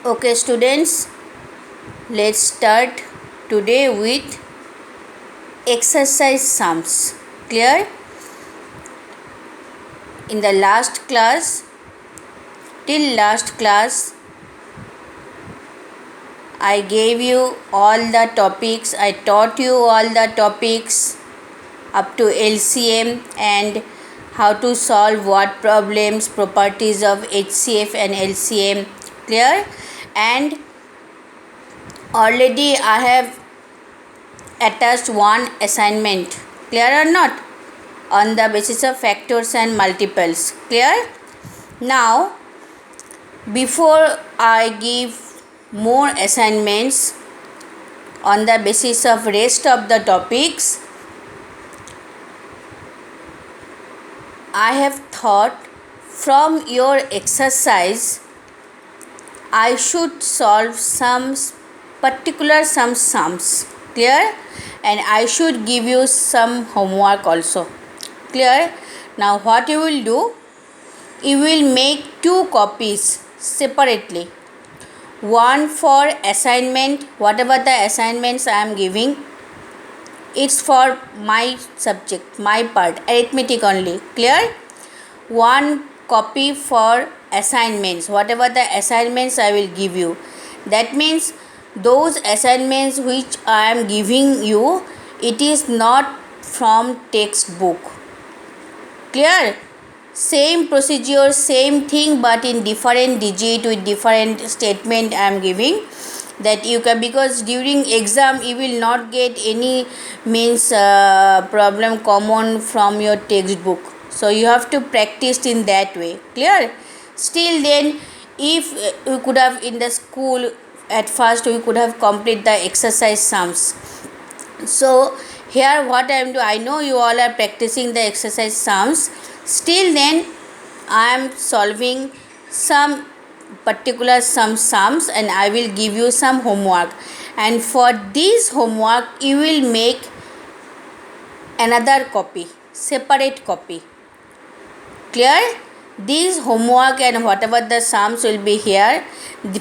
Okay, students, let's start today with exercise sums. Clear? In the last class, till last class, I gave you all the topics, I taught you all the topics up to LCM and how to solve what problems, properties of HCF and LCM. Clear? And already I have attached one assignment. Clear or not? On the basis of factors and multiples. Clear? Now, before I give more assignments on the basis of rest of the topics, I have thought from your exercise I should solve some particular some sums. Clear? And I should give you some homework also. Clear? Now what you will do, you will make two copies separately. One for assignment, whatever the assignments I am giving, it's for my subject, my part, arithmetic only. Clear? One copy for assignments, whatever the assignments I will give you. That means those assignments which I am giving you, it is not from textbook. Clear? Same procedure, same thing, but in different digit with different statement I am giving. That you can, because during exam you will not get any problem common from your textbook, so you have to practice in that way. Clear? Still then, if we could have in the school at first we could have complete the exercise sums. So here what I am doing, I know you all are practicing the exercise sums. Still then I am solving some particular some sums and I will give you some homework, and for this homework you will make another copy, separate copy. Clear? This homework and whatever the sums will be here,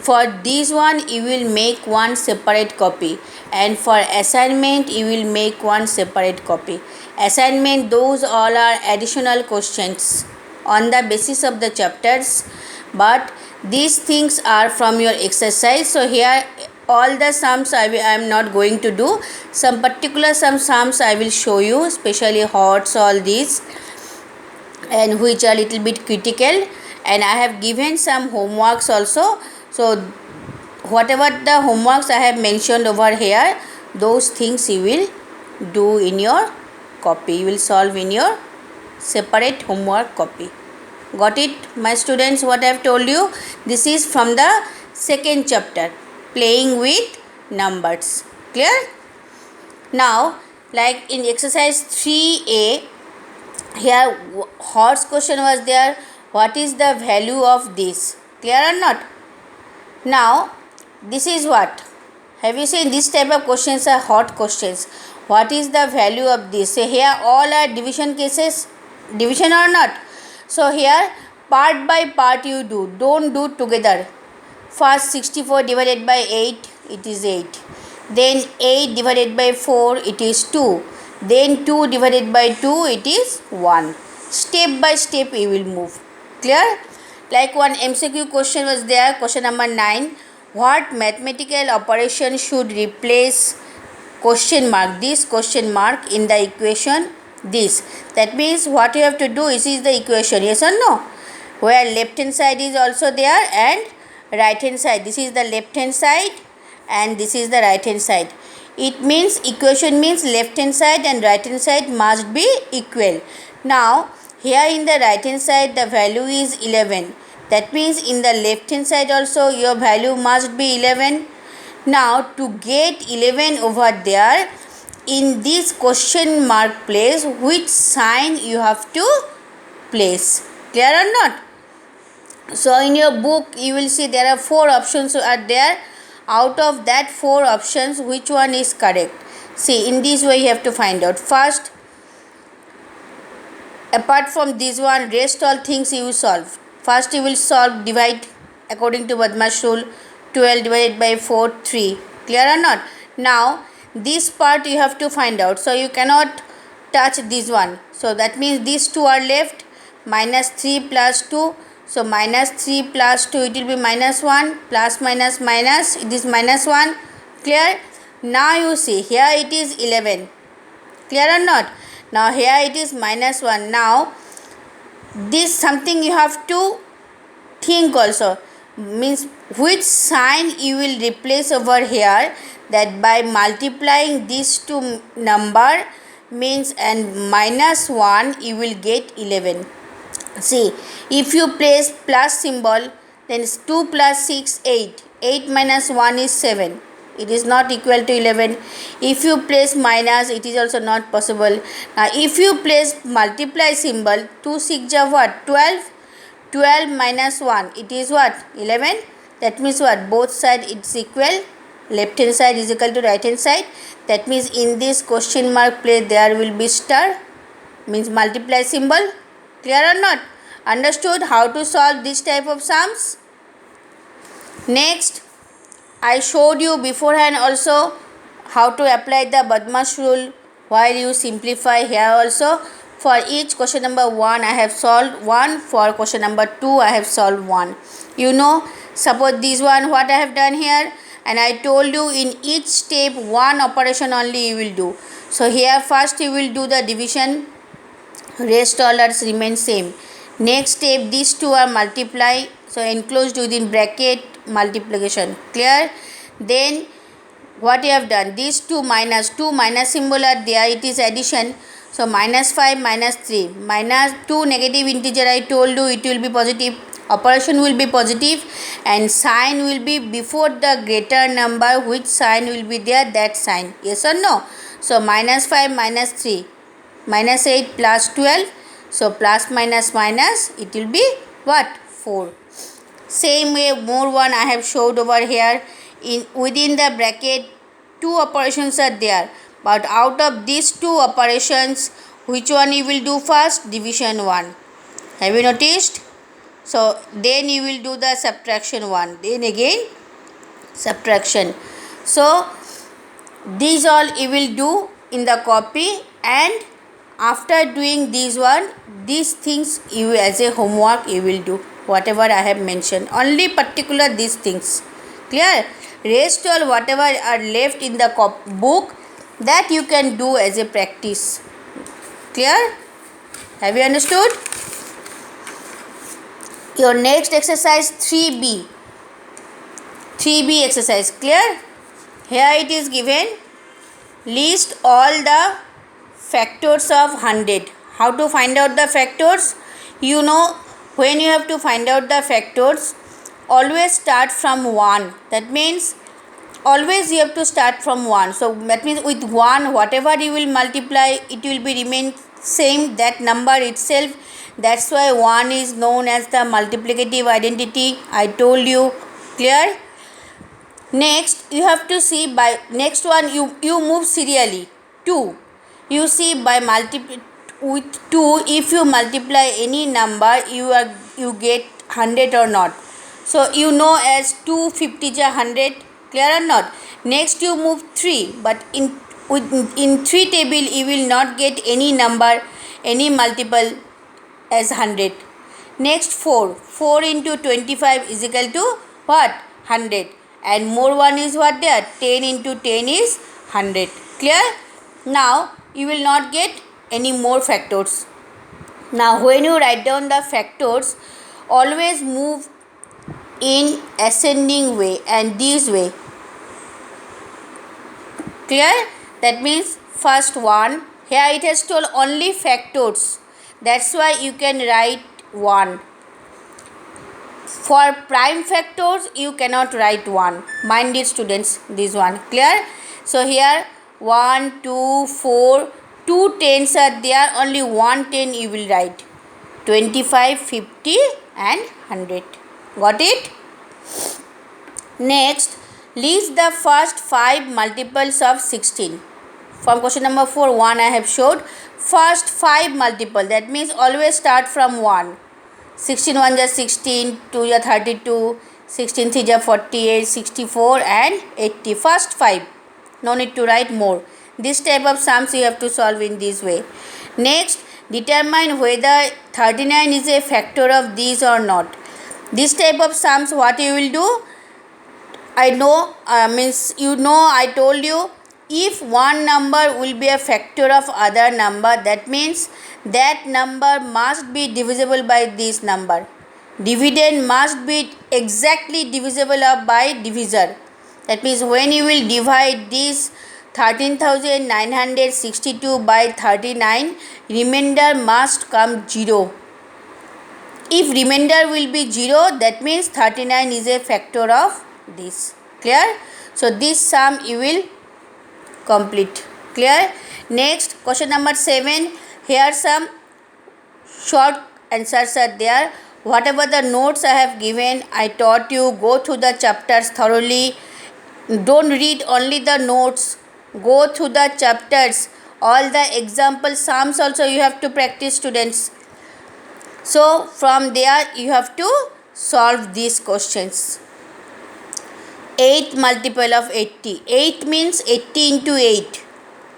for this one you will make one separate copy, and for assignment you will make one separate copy. Assignment, those all are additional questions on the basis of the chapters, but these things are from your exercise. So here all the sums I am not going to do. Some particular some sums I will show you, especially HOTS, all these, and which are little bit critical, and I have given some homeworks also. So whatever the homeworks I have mentioned over here, those things you will do in your copy, you will solve in your separate homework copy. Got it, my students, what I have told you? This is from the second chapter, playing with numbers. Clear? Now, like in exercise 3A, here HOTS question was there, what is the value of this? Clear or not? Now this is what, have you seen this type of questions are hot questions. What is the value of this? So here all are division cases, division or not. So here part by part you do, don't do together. First 64 divided by 8, it is 8. Then 8 divided by 4, it is 2. Then 2 divided by 2, it is 1. Step by step you will move. Clear? Like one MCQ question was there, question number 9. What mathematical operation should replace question mark, this question mark in the equation this? That means what you have to do is the equation, yes or no? Where left hand side is also there and right hand side. This is the left hand side and this is the right hand side. It means equation means left hand side and right hand side must be equal. Now here in the right hand side the value is 11. That means in the left hand side also your value must be 11. Now to get 11 over there, in this question mark place, which sign you have to place? Clear or not? So in your book you will see there are 4 options are there. Out of that 4 options, which one is correct? See, in this way you have to find out. First, apart from this one, rest all things you will solve. First you will solve divide according to Badmash rule. 12 divided by 4, 3. Clear or not? Now, this part you have to find out. So, you cannot touch this one. So, that means these two are left. Minus 3 plus 2. So, minus 3 plus 2, it will be minus 1. Plus minus minus, it is minus 1. Clear? Now, you see, here it is 11. Clear or not? Now, here it is minus 1. Now, this something you have to think also, means which sign you will replace over here, that by multiplying these two number means and minus 1 you will get 11. See, if you place plus symbol, then 2 plus 6, 8. 8 minus 1 is 7. It is not equal to 11. If you place minus, it is also not possible. Now, if you place multiply symbol, 2 6 are what? 12. 12 minus 1, it is what? 11. That means what? Both sides it's equal. Left hand side is equal to right hand side. That means in this question mark place there will be star, means multiply symbol. Clear or not? Understood how to solve this type of sums? Next, I showed you beforehand also how to apply the Badmash rule while you simplify here also. For each question number 1 I have solved 1, for question number 2 I have solved 1. You know, suppose this one what I have done here, and I told you in each step one operation only you will do. So here first you will do the division, rest all others remain same. Next step these two are multiply, so enclosed within bracket multiplication. Clear? Then what you have done, these two minus symbol are there, it is addition. So minus 5 minus 3 minus 2 negative integer, I told you it will be positive, operation will be positive and sign will be before the greater number, which sign will be there, that sign. Yes or no? So minus 5 minus 3 minus 8 plus 12. So plus minus minus, it will be what? 4. Same way more one I have showed over here. In within the bracket two operations are there, but out of these two operations which one you will do first? Division 1. Have you noticed? So then you will do the subtraction 1, then again subtraction. So these all you will do in the copy, and after doing these one, these things you as a homework you will do, whatever I have mentioned, only particular these things. Clear? Rest all whatever are left in the book, that you can do as a practice. Clear? Have you understood? Your next exercise 3B. 3B exercise. Clear? Here it is given, list all the factors of 100. How to find out the factors? You know, when you have to find out the factors, always start from 1. That means always you have to start from 1. So that means with 1 whatever you will multiply, it will be remain same, that number itself. That's why 1 is known as the multiplicative identity, I told you. Clear? Next you have to see by next one you move serially. 2, you see by with 2 if you multiply any number you get 100 or not. So you know as 250 is 100. Clear or not? Next you move 3, but in 3 table you will not get any number, any multiple as 100. Next 4 into 25 is equal to what? 100. And more one is what there? 10 into 10 is 100. Clear? Now you will not get any more factors. Now when you write down the factors, always move in ascending way and this way. Clear? That means first one, here it has told only factors, that's why you can write 1. For prime factors you cannot write 1. Mind it students, this one. Clear? So here 1, 2, 4, 2 tens are there, only 1 10 you will write. 25, 50 and 100. Got it? Next, list the first 5 multiples of 16. From question number 4, 1 I have showed. First 5 multiple, that means always start from 1. 16 1 is 16, 2 is 32, 16 3 ja 48, 64 and 80. First 5. No need to write more. This type of sums you have to solve in this way. Next, determine whether 39 is a factor of these or not. This type of sums, what you will do? I know, I told you, if one number will be a factor of other number, that means that number must be divisible by this number. Dividend must be exactly divisible up by divisor. That means when you will divide this 13,962 by 39, remainder must come 0. If remainder will be 0, that means 39 is a factor of this. Clear? So this sum you will complete. Clear? Next, question number 7. Here some short answers are there. Whatever the notes I have given, I taught you, go through the chapters thoroughly. Don't read only the notes. Go through the chapters. All the example sums also you have to practice, students. So from there you have to solve these questions. 8 multiple of 80. 8 means 80 into 8.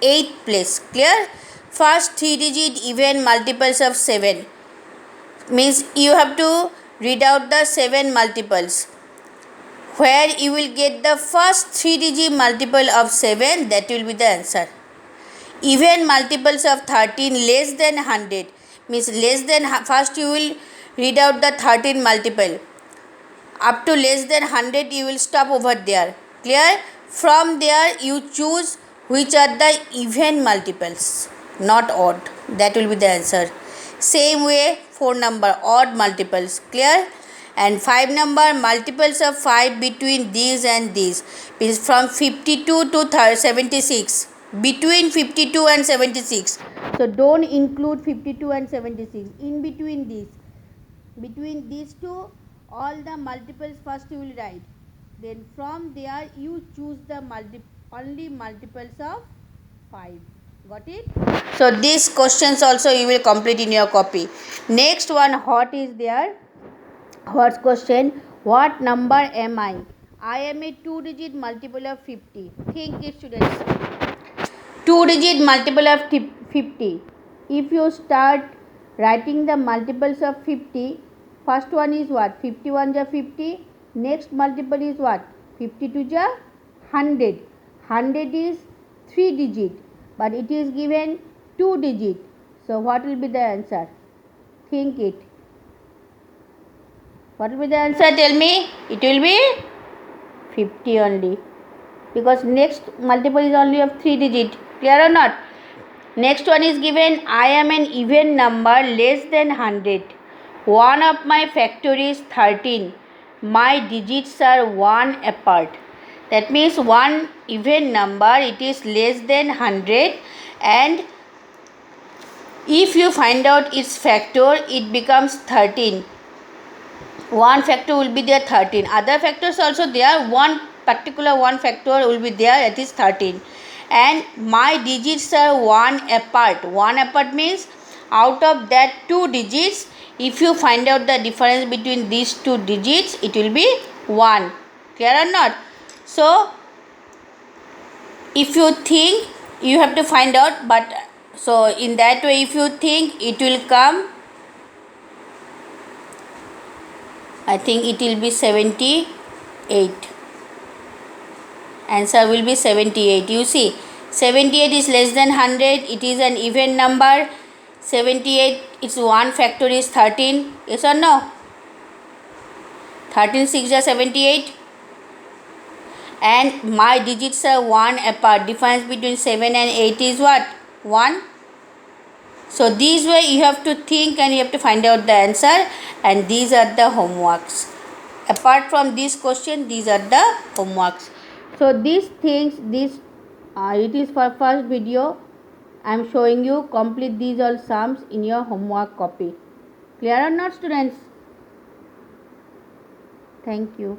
8th place. Clear? First 3 digit even multiples of 7. Means you have to read out the 7 multiples. Where you will get the first 3 digit multiple of 7, that will be the answer. Even multiples of 13 less than 100. Means less than, first you will read out the 13 multiple. Up to less than 100 you will stop over there. Clear? From there you choose which are the even multiples, not odd. That will be the answer. Same way 4 number odd multiples. Clear? And 5 number multiples of 5 between these and these. Means from 52 to 76. Between 52 and 76. So don't include 52 and 76. In between these. Between these two, all the multiples first you will write. Then from there you choose the only multiples of 5. Got it? So these questions also you will complete in your copy. Next one, what is there? First question, what number am I? I am a 2-digit multiple of 50. Think it, students. 2-digit multiple of 50. If you start writing the multiples of 50, first one is what? 51 ja 50. Next multiple is what? 52 ja 100. 100 is 3 digit, but it is given 2 digit. So what will be the answer? Think it. What will be the answer? Tell me. It will be 50 only. Because next multiple is only of 3 digit. Clear or not? Next one is given, I am an even number less than 100. One of my factor is 13. My digits are 1 apart. That means one even number, it is less than 100, and if you find out its factor, it becomes 13. One factor will be there 13. Other factors also there. One particular one factor will be there, that is 13. And my digits are 1 apart. 1 apart means out of that 2 digits, if you find out the difference between these 2 digits, it will be 1. Clear or not? So if you think, you have to find out, but so in that way if you think, it will come, I think it will be 78. Answer will be 78. You see, 78 is less than 100. It is an even number. 78, its one factor is 13. Yes or no? 13 6 is 78. And my digits are 1 apart. Difference between 7 and 8 is what? 1. So this way you have to think and you have to find out the answer, and these are the homeworks. Apart from this question, these are the homeworks. So these things, it is for first video. I am showing you, complete these all sums in your homework copy. Clear or not, students? Thank you.